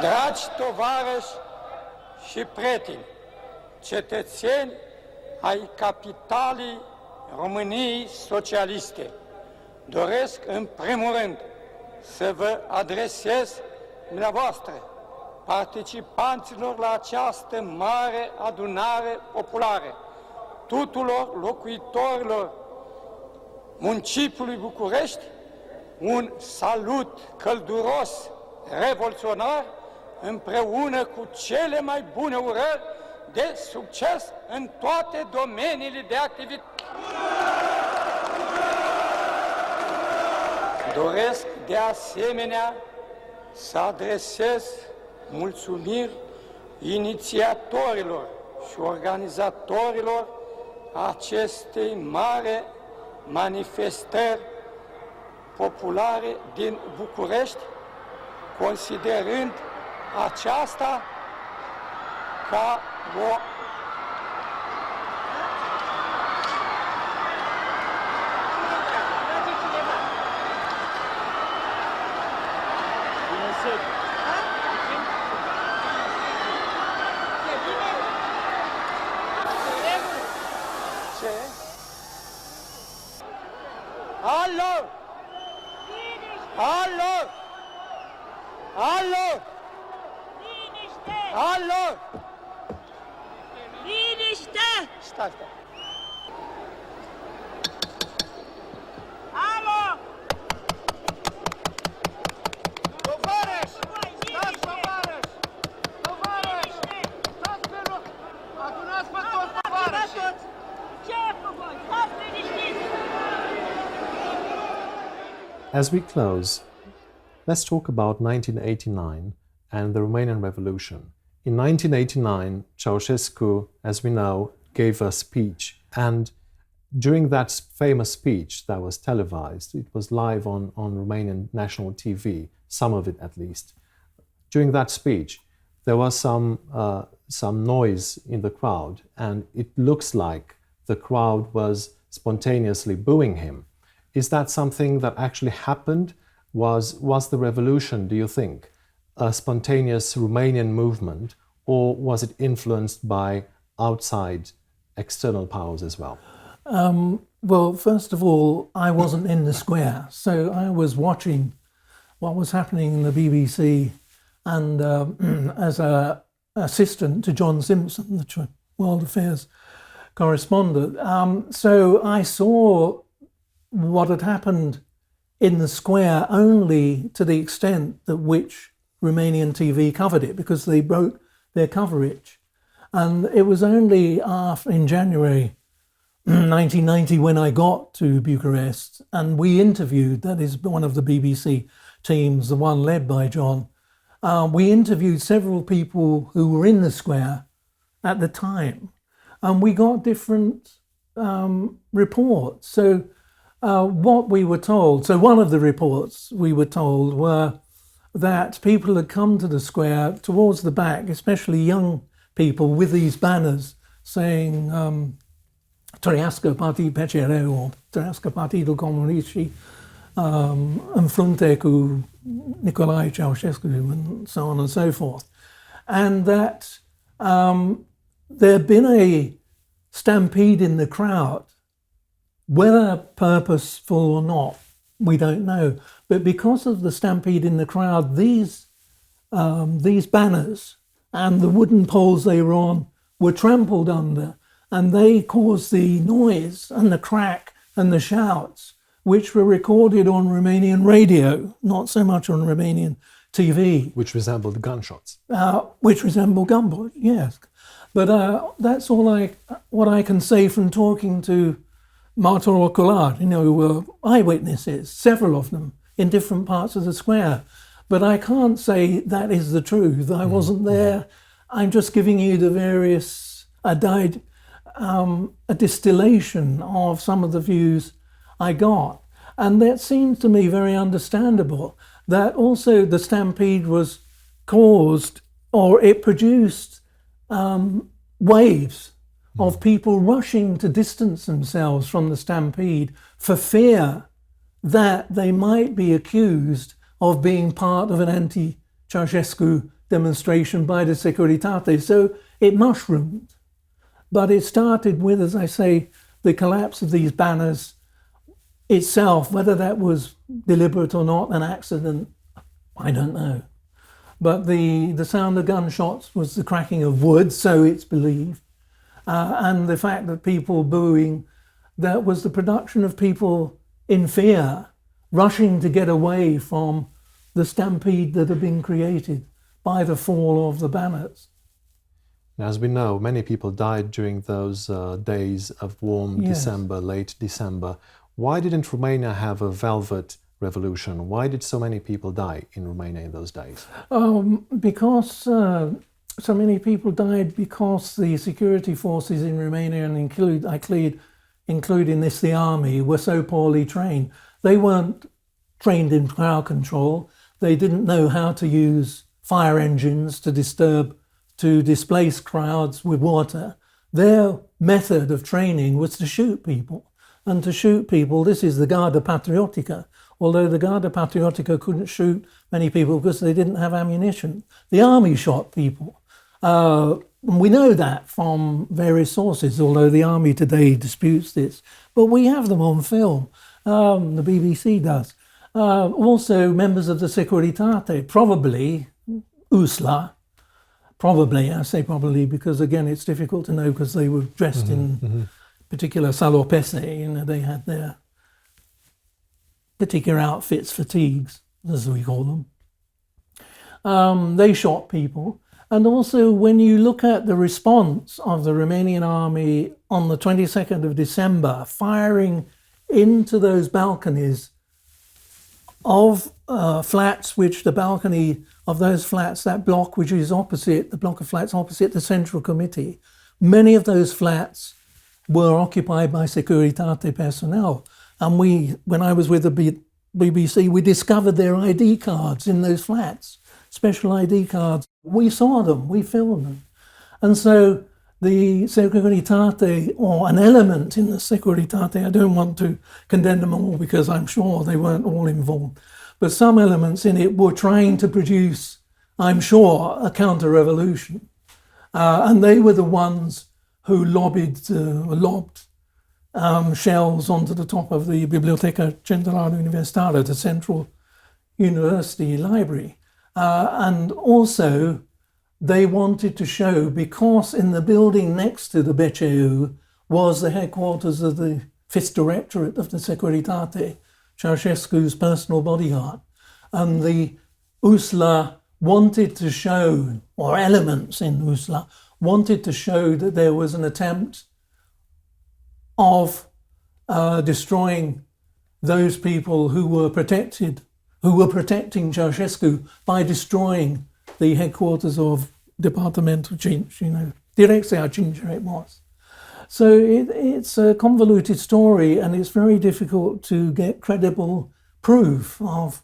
Dragi tovarăși și prieteni, cetățeni ai capitalei României socialiste, doresc în primul rând să vă adresez dumneavoastră, participanților la această mare adunare populară, tuturor locuitorilor municipiului București, un salut călduros, revoluționar, împreună cu cele mai bune urări de succes în toate domeniile de activitate. Doresc de asemenea să adresez mulțumiri inițiatorilor și organizatorilor acestei mari manifestări populare din București, considerând aceasta ca o Alo! Alo! Alo! Liniște! Alo! Liniște! Stai. Alo! Tovarăș! Stați, tovarăș! Tovarăș! Stați pe loc! Adunați pe toți, tovarăși! Ce făcut? Stați liniștiți! As we close, let's talk about 1989 and the Romanian Revolution. In 1989, Ceaușescu, as we know, gave a speech, and during that famous speech that was televised, it was live on Romanian national TV, some of it at least. During that speech, there was some noise in the crowd, and it looks like the crowd was spontaneously booing him. Is that something that actually happened? Was the revolution, do you think, a spontaneous Romanian movement, or was it influenced by outside external powers as well? Well, first of all, I wasn't in the square, so I was watching what was happening in the BBC, and as an assistant to John Simpson, the World Affairs correspondent. So I saw what had happened in the square only to the extent that which Romanian TV covered it, because they broke their coverage. And it was only in January 1990 when I got to Bucharest, and we interviewed, that is one of the BBC teams, the one led by John, we interviewed several people who were in the square at the time, and we got different reports. So what we were told, so one of the reports we were told were that people had come to the square towards the back, especially young people, with these banners saying Trăiască Partidul PCR or Trăiască Partidul Comunist în frunte cu Nicolae Ceausescu and so on and so forth. And that there had been a stampede in the crowd, whether purposeful or not, we don't know. But because of the stampede in the crowd, these banners and the wooden poles they were on were trampled under, and they caused the noise and the crack and the shouts, which were recorded on Romanian radio, not so much on Romanian TV. Which resembled gunshots. Which resembled gunshots, yes. But that's all what I can say from talking to martori oculari, eyewitnesses, several of them, in different parts of the square. But I can't say that is the truth. I wasn't there. I'm just giving you the various, a distillation of some of the views I got. And that seems to me very understandable, that also the stampede was caused, or it produced waves of people rushing to distance themselves from the stampede for fear that they might be accused of being part of an anti-Ceausescu demonstration by the Securitate. So it mushroomed. But it started with, as I say, the collapse of these banners itself. Whether that was deliberate or not, an accident, I don't know. But the sound of gunshots was the cracking of wood, so it's believed. And the fact that people booing, that was the production of people in fear, rushing to get away from the stampede that had been created by the fall of the banners. As we know, many people died during those days of warm December, late December. Why didn't Romania have a velvet revolution? Why did so many people die in Romania in those days? Because so many people died because the security forces in Romania, and including this the army, were so poorly trained. They weren't trained in crowd control. They didn't know how to use fire engines to displace crowds with water. Their method of training was to shoot people. And to shoot people, this is the Garda Patriotica, although the Garda Patriotica couldn't shoot many people because they didn't have ammunition. The army shot people. We know that from various sources, although the army today disputes this. But we have them on film. The BBC does. Also, members of the Securitate, probably USLA, probably, I say probably because, again, it's difficult to know because they were dressed in particular salopese, they had their particular outfits, fatigues, as we call them. They shot people. And also, when you look at the response of the Romanian army on the 22nd of December, firing into those balconies of flats, which the balcony of those flats, that block which is opposite, the block of flats opposite the Central Committee, many of those flats were occupied by Securitate personnel. And when I was with the BBC, we discovered their ID cards in those flats, special ID cards. We saw them, we filmed them. And so the Securitate, or an element in the Securitate, I don't want to condemn them all because I'm sure they weren't all involved, but some elements in it were trying to produce, I'm sure, a counter-revolution. And they were the ones who lobbed shells onto the top of the Biblioteca Centrală Universitară, the Central University Library. And also, they wanted to show, because in the building next to the BCU was the headquarters of the 5th Directorate of the Securitate, Ceausescu's personal bodyguard. And the USLA wanted to show, or elements in USLA, wanted to show that there was an attempt of destroying those people who were protecting Ceausescu by destroying the headquarters of Departamentul 5, Direcția 5 it was. So it's a convoluted story, and it's very difficult to get credible proof of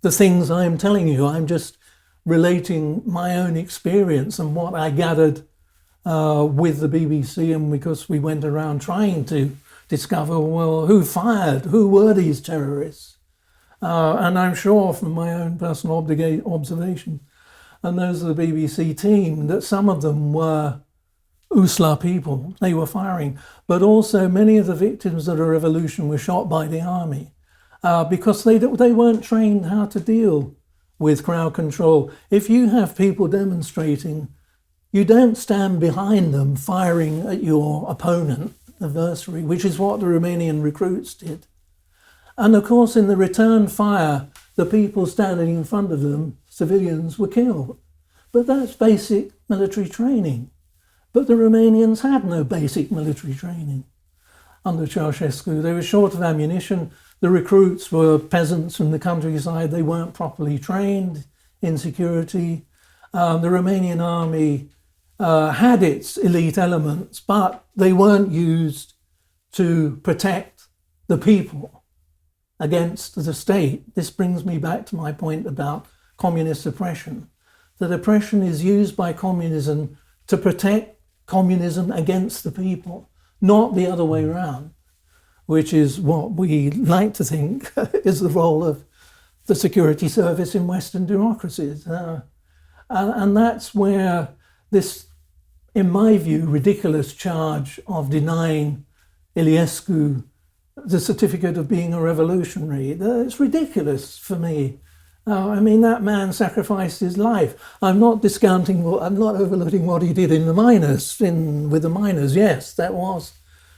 the things I'm telling you. I'm just relating my own experience and what I gathered with the BBC, and because we went around trying to discover, well, who fired? Who were these terrorists? And I'm sure from my own personal observation, and those of the BBC team, that some of them were USLA people. They were firing. But also many of the victims of the revolution were shot by the army because they weren't trained how to deal with crowd control. If you have people demonstrating, you don't stand behind them firing at your opponent, adversary, which is what the Romanian recruits did. And of course, in the return fire, the people standing in front of them, civilians, were killed. But that's basic military training. But the Romanians had no basic military training under Ceausescu. They were short of ammunition. The recruits were peasants from the countryside. They weren't properly trained in security. The Romanian army had its elite elements, but they weren't used to protect the people against the state. This brings me back to my point about communist oppression. That oppression is used by communism to protect communism against the people, not the other way around, which is what we like to think is the role of the security service in Western democracies. And that's where this, in my view, ridiculous charge of denying Iliescu the certificate of being a revolutionary, it's ridiculous for me. I mean, that man sacrificed his life. I'm not discounting, I'm not overlooking what he did in the miners, with the miners. Yes, that was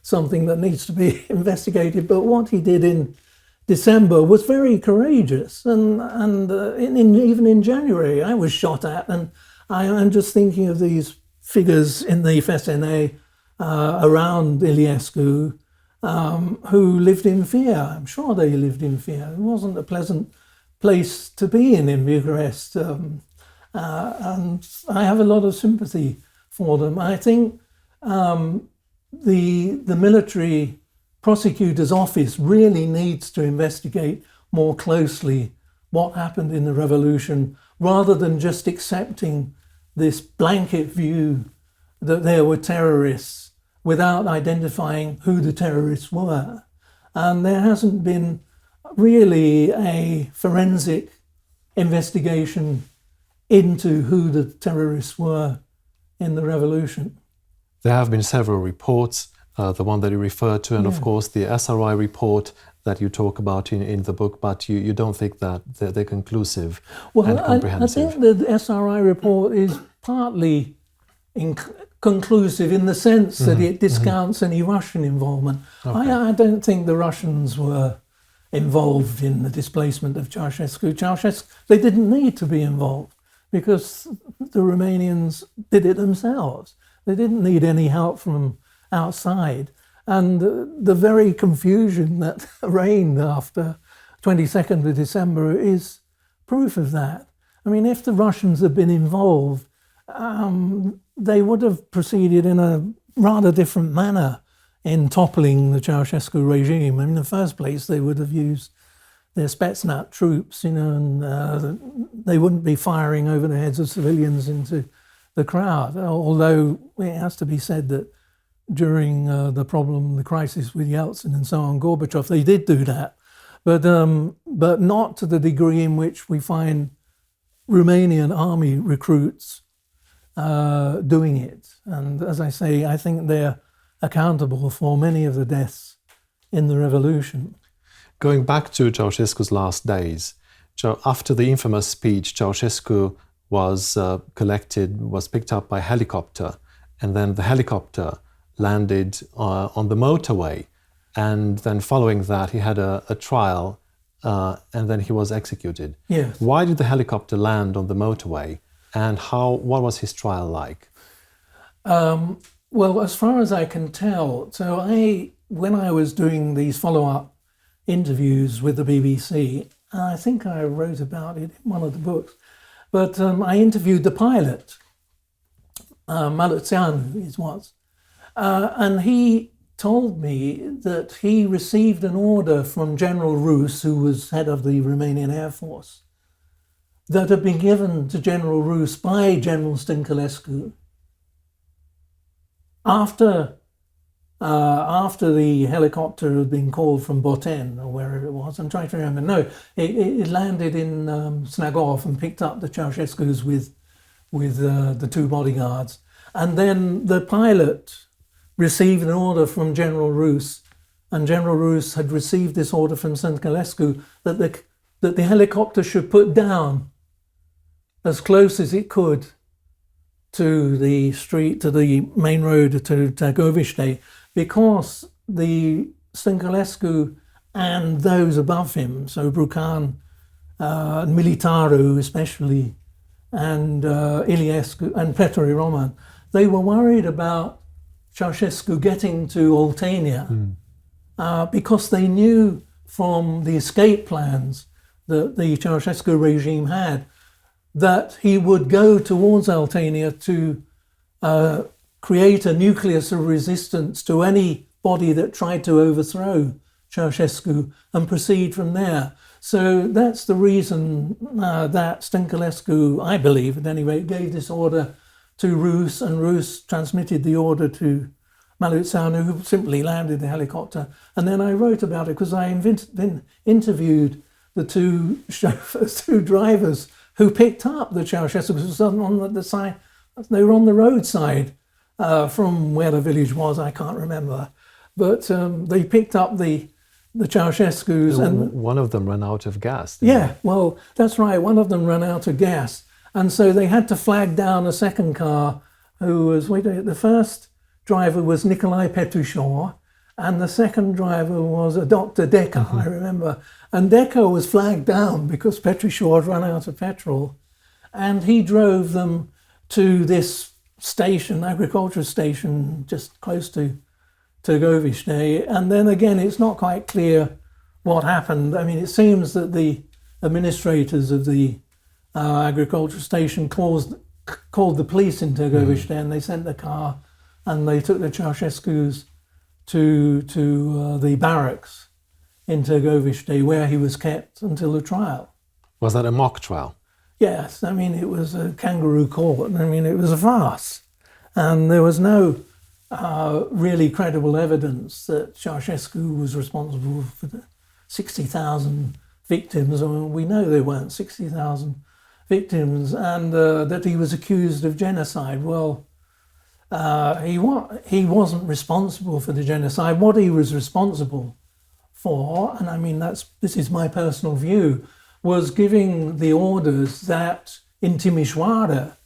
something that needs to be investigated. But what he did in December was very courageous. And even in January, I was shot at. And I'm just thinking of these figures in the FSNA around Iliescu who lived in fear. I'm sure they lived in fear. It wasn't a pleasant place to be in Bucharest, and I have a lot of sympathy for them. I think the military prosecutor's office really needs to investigate more closely what happened in the revolution, rather than just accepting this blanket view that there were terrorists without identifying who the terrorists were. And there hasn't been really a forensic investigation into who the terrorists were in the revolution. There have been several reports, the one that you referred to, and of course the SRI report that you talk about in the book, but you don't think that they're conclusive and comprehensive. I think the SRI report is partly conclusive in the sense that it discounts any Russian involvement. Okay. I don't think the Russians were involved in the displacement of Ceausescu. They didn't need to be involved because the Romanians did it themselves. They didn't need any help from outside. And the very confusion that reigned after 22nd of December is proof of that. I mean, if the Russians had been involved, they would have proceeded in a rather different manner in toppling the Ceausescu regime. I mean, in the first place, they would have used their Spetsnaz troops, and they wouldn't be firing over the heads of civilians into the crowd. Although it has to be said that during the crisis with Yeltsin and so on, Gorbachev, they did do that, but not to the degree in which we find Romanian army recruits doing it. And as I say, I think they're accountable for many of the deaths in the revolution. Going back to Ceausescu's last days, after the infamous speech, Ceausescu was picked up by helicopter, and then the helicopter landed on the motorway, and then following that he had a trial, and then he was executed. Yes. Why did the helicopter land on the motorway, and what was his trial like? Well, as far as I can tell, so when I was doing these follow-up interviews with the BBC, I think I wrote about it in one of the books, but I interviewed the pilot, Malățeanu it was, and he told me that he received an order from General Rus, who was head of the Romanian Air Force, that had been given to General Rus by General Nicolae after the helicopter had been called from Boten or wherever it was. I'm trying to remember. No, it landed in Snagov and picked up the Ceausescus with the two bodyguards. And then the pilot received an order from General Rus, and General Rus had received this order from Nicolae that the helicopter should put down as close as it could to the street, to the main road to Târgoviște, because the Nicolae and those above him, so Brucan, Militaru especially, and Iliescu and Petre Roman, they were worried about Ceausescu getting to Oltenia because they knew from the escape plans that the Ceausescu regime had that he would go towards Oltenia to create a nucleus of resistance to anybody that tried to overthrow Ceausescu and proceed from there. So that's the reason that Nicolae, I believe at any rate, gave this order to Rus, and Rus transmitted the order to Malățeanu, who simply landed the helicopter. And then I wrote about it because I interviewed the two drivers who picked up the Ceausescu on the side. They were on the roadside from where the village was, I can't remember. But they picked up the Ceausescus. And one of them ran out of gas. Yeah, well, that's right. One of them ran out of gas. And so they had to flag down a second car who was, the first driver was Nicolae Ceausescu, and the second driver was a Dr. Decker, I remember. And Decker was flagged down because Ceausescu had run out of petrol. And he drove them to this station, agriculture station, just close to Târgoviște. And then again, it's not quite clear what happened. I mean, it seems that the administrators of the agriculture station called the police in Târgoviște, and they sent the car and they took the Ceausescus to the barracks in Târgoviște, where he was kept until the trial. Was that a mock trial? Yes, I mean, it was a kangaroo court. I mean, it was a farce. And there was no really credible evidence that Ceausescu was responsible for the 60,000 victims. I mean, we know there weren't 60,000 victims, and that he was accused of genocide. Well, he wasn't responsible for the genocide. What he was responsible for, and I mean, this is my personal view, was giving the orders that in Timișoara,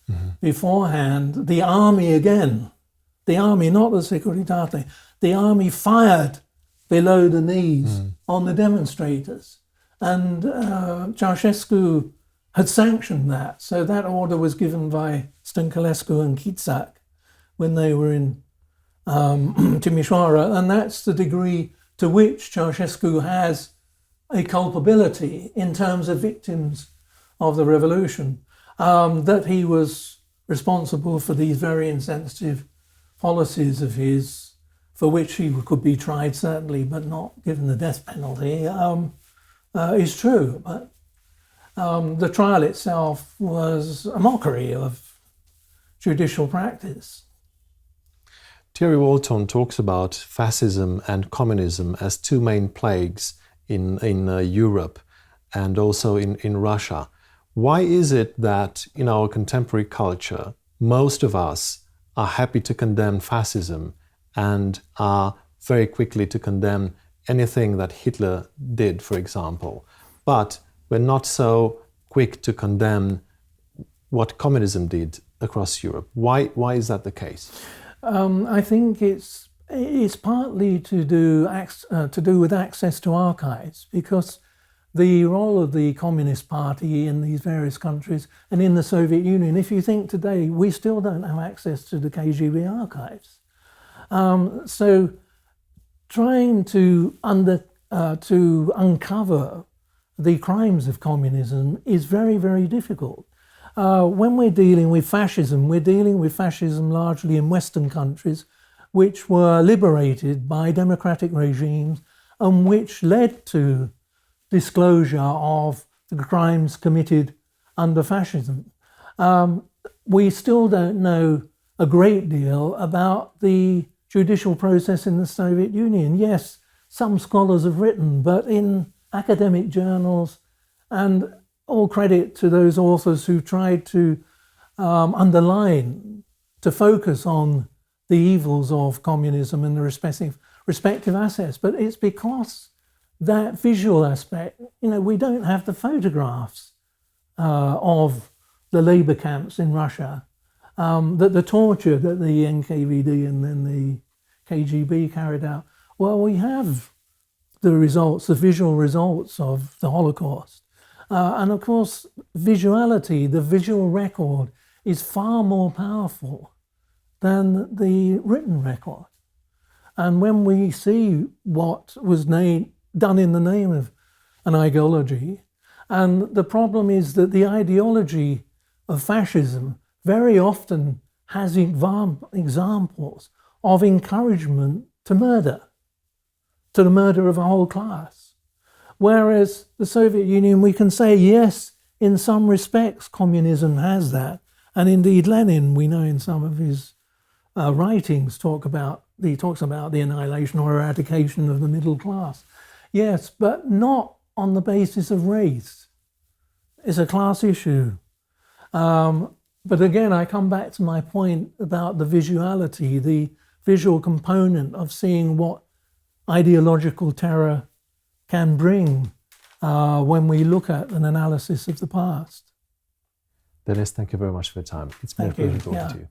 beforehand, the army, not the Securitate, the army fired below the knees on the demonstrators. And Ceausescu had sanctioned that. So that order was given by Stănculescu and Chițac when they were in Timișoara. And that's the degree to which Ceausescu has a culpability in terms of victims of the revolution, that he was responsible for these very insensitive policies of his, for which he could be tried certainly, but not given the death penalty, is true. But the trial itself was a mockery of judicial practice. Thierry Walton talks about fascism and communism as two main plagues in Europe and also in Russia. Why is it that in our contemporary culture, most of us are happy to condemn fascism and are very quickly to condemn anything that Hitler did, for example, but we're not so quick to condemn what communism did across Europe? Why is that the case? I think it's partly to do with access to archives, because the role of the Communist Party in these various countries and in the Soviet Union, if you think today, we still don't have access to the KGB archives. So trying to uncover the crimes of communism is very, very difficult. When we're dealing with fascism, largely in Western countries, which were liberated by democratic regimes and which led to disclosure of the crimes committed under fascism. We still don't know a great deal about the judicial process in the Soviet Union. Yes, some scholars have written, but in academic journals, and all credit to those authors who tried to underline, to focus on the evils of communism and the respective assets. But it's because that visual aspect, we don't have the photographs of the labor camps in Russia, that the torture that the NKVD and then the KGB carried out. Well, we have the visual results of the Holocaust. And of course, visuality, the visual record, is far more powerful than the written record. And when we see what was done in the name of an ideology, and the problem is that the ideology of fascism very often has examples of encouragement to murder, to the murder of a whole class. Whereas the Soviet Union, we can say, yes, in some respects, communism has that. And indeed, Lenin, we know in some of his writings, talks about the annihilation or eradication of the middle class. Yes, but not on the basis of race. is a class issue. But again, I come back to my point about the visuality, the visual component of seeing what ideological terror can bring when we look at an analysis of the past. Dennis, thank you very much for your time. It's been a Thank you. pleasure talking Yeah. to you.